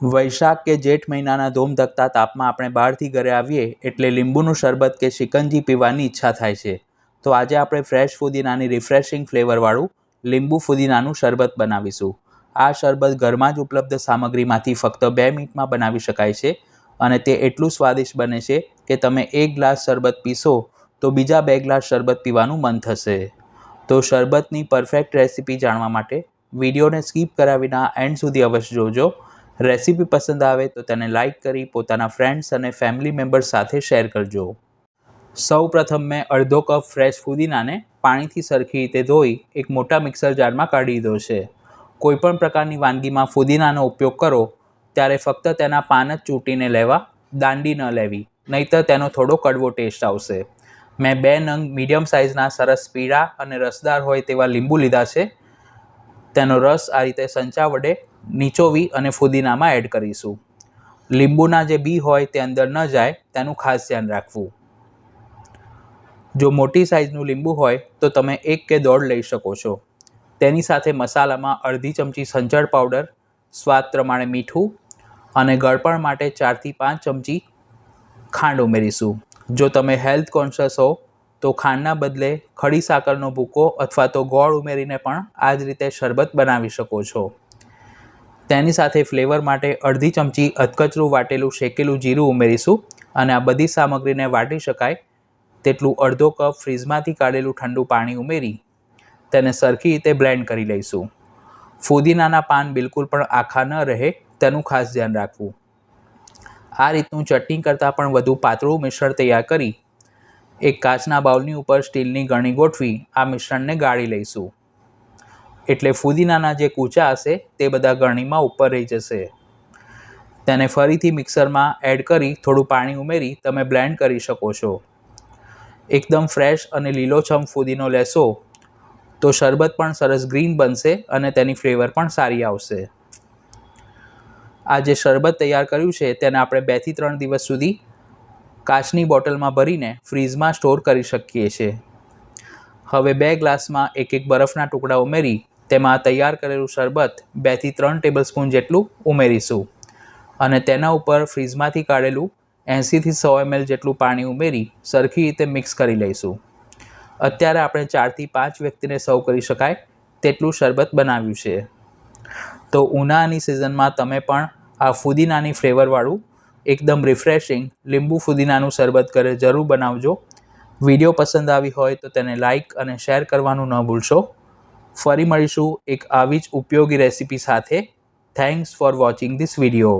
વૈશાખ કે જેઠ મહિનાના ધોમધકતા તાપમાં આપણે બહારથી ઘરે આવીએ એટલે લીંબુનું શરબત કે શિકંજી પીવાની ઈચ્છા થાય છે. તો આજે આપણે ફ્રેશ ફુદીનાની રિફ્રેશિંગ ફ્લેવરવાળું લીંબુ ફુદીનાનું શરબત બનાવીશું. આ શરબત ઘરમાં જ ઉપલબ્ધ સામગ્રીમાંથી ફક્ત 2 મિનિટમાં બનાવી શકાય છે અને તે એટલું સ્વાદિષ્ટ બને છે કે તમે 1 ગ્લાસ શરબત પીશો તો બીજા 2 ગ્લાસ શરબત પીવાનું મન થશે. તો શરબતની પરફેક્ટ રેસીપી જાણવા માટે વિડીયોને સ્કીપ કર્યા વિના એન્ડ સુધી અવશ્ય જોજો. રેસીપી પસંદ આવે તો તેને લાઇક કરી પોતાના ફ્રેન્ડ્સ અને ફેમિલી મેમ્બર્સ સાથે શેર કરજો. સૌ પ્રથમ મેં અડધો કપ ફ્રેશ ફુદીનાને પાણીથી સરખી રીતે ધોઈ એક મોટા મિક્સર જારમાં કાઢી દીધો છે. કોઈપણ પ્રકારની વાનગીમાં ફુદીનાનો ઉપયોગ કરો ત્યારે ફક્ત તેના પાન જ ચૂંટીને લેવા, દાંડી ન લેવી, નહીંતર તેનો થોડો કડવો ટેસ્ટ આવશે. મેં 2 નંગ મીડિયમ સાઇઝના સરસ પીળા અને રસદાર હોય તેવા લીંબુ લીધા છે. તેનો રસ આ રીતે સંચા વડે નીચોવી અને ફુદીનામાં એડ કરીશું. લીંબુના જે બી હોય તે અંદર ન જાય તેનું ખાસ ધ્યાન રાખવું. જો મોટી સાઇઝનું લીંબુ હોય તો તમે 1 કે 1.5 લઈ શકો છો. તેની સાથે મસાલામાં અડધી ચમચી સંચળ પાવડર, સ્વાદ પ્રમાણે મીઠું અને ગળપણ માટે 4 થી 5 ચમચી ખાંડ ઉમેરીશું. જો તમે હેલ્થ કોન્શિયસ હો તો ખાંડના બદલે ખડી સાકરનો ભૂકો અથવા તો ગોળ ઉમેરીને પણ આ જ રીતે શરબત બનાવી શકો છો. તેની સાથે ફ્લેવર માટે અડધી ચમચી અધકચરું વાટેલું શેકેલું જીરું ઉમેરીશું અને આ બધી સામગ્રીને વાટી શકાય તેટલું અડધો કપ ફ્રીજમાંથી કાઢેલું ઠંડુ પાણી ઉમેરી તેને સરખી રીતે બ્લેન્ડ કરી લઈશું. ફુદીનાના પાન બિલકુલ પણ આખા ન રહે તેનું ખાસ ધ્યાન રાખવું. આ રીતનું ચટણી કરતાં પણ વધુ પાતળું મિશ્રણ તૈયાર કરી એક કાચના બાઉલની ઉપર સ્ટીલની ગરણી ગોઠવી આ મિશ્રણને ગાળી લઈશું. એટલે ફુદીનાના જે કૂચા હશે તે બધા ગરણીમાં ઉપર રહી જશે. તેને ફરીથી મિક્સરમાં એડ કરી થોડું પાણી ઉમેરી તમે બ્લેન્ડ કરી શકો છો. એકદમ ફ્રેશ અને લીલોછમ ફુદીનો લેશો તો શરબત પણ સરસ ગ્રીન બનશે અને તેની ફ્લેવર પણ સારી આવશે. આ જે શરબત તૈયાર કર્યું છે તેને આપણે 2 થી 3 દિવસ સુધી કાચની બોટલમાં ભરીને ફ્રીજમાં સ્ટોર કરી શકીએ છીએ. હવે 2 ગ્લાસમાં એક બરફના ટુકડા ઉમેરી તેમાં તૈયાર કરેલું શરબત 2 થી 3 ટેબલસ્પૂન જેટલું ઉમેરીશું અને તેના ઉપર ફ્રીજમાંથી કાઢેલું 80 થી 100 ml જેટલું પાણી ઉમેરી સરખી રીતે મિક્સ કરી લઈશું. અત્યારે આપણે 4 થી 5 વ્યક્તિને સર્વ કરી શકાય તેટલું શરબત બનાવ્યું છે. તો ઉનાળાની સિઝનમાં તમે પણ આ ફુદીનાની ફ્લેવરવાળું એકદમ રિફ્રેશિંગ લીંબુ ફુદીનાનું શરબત ઘરે જરૂર બનાવજો. વિડીયો પસંદ આવી હોય તો તેને લાઇક અને શેર કરવાનું ન ભૂલશો. ફરી મળીશું એક આવી જ ઉપયોગી રેસીપી સાથે. Thanks for watching this video.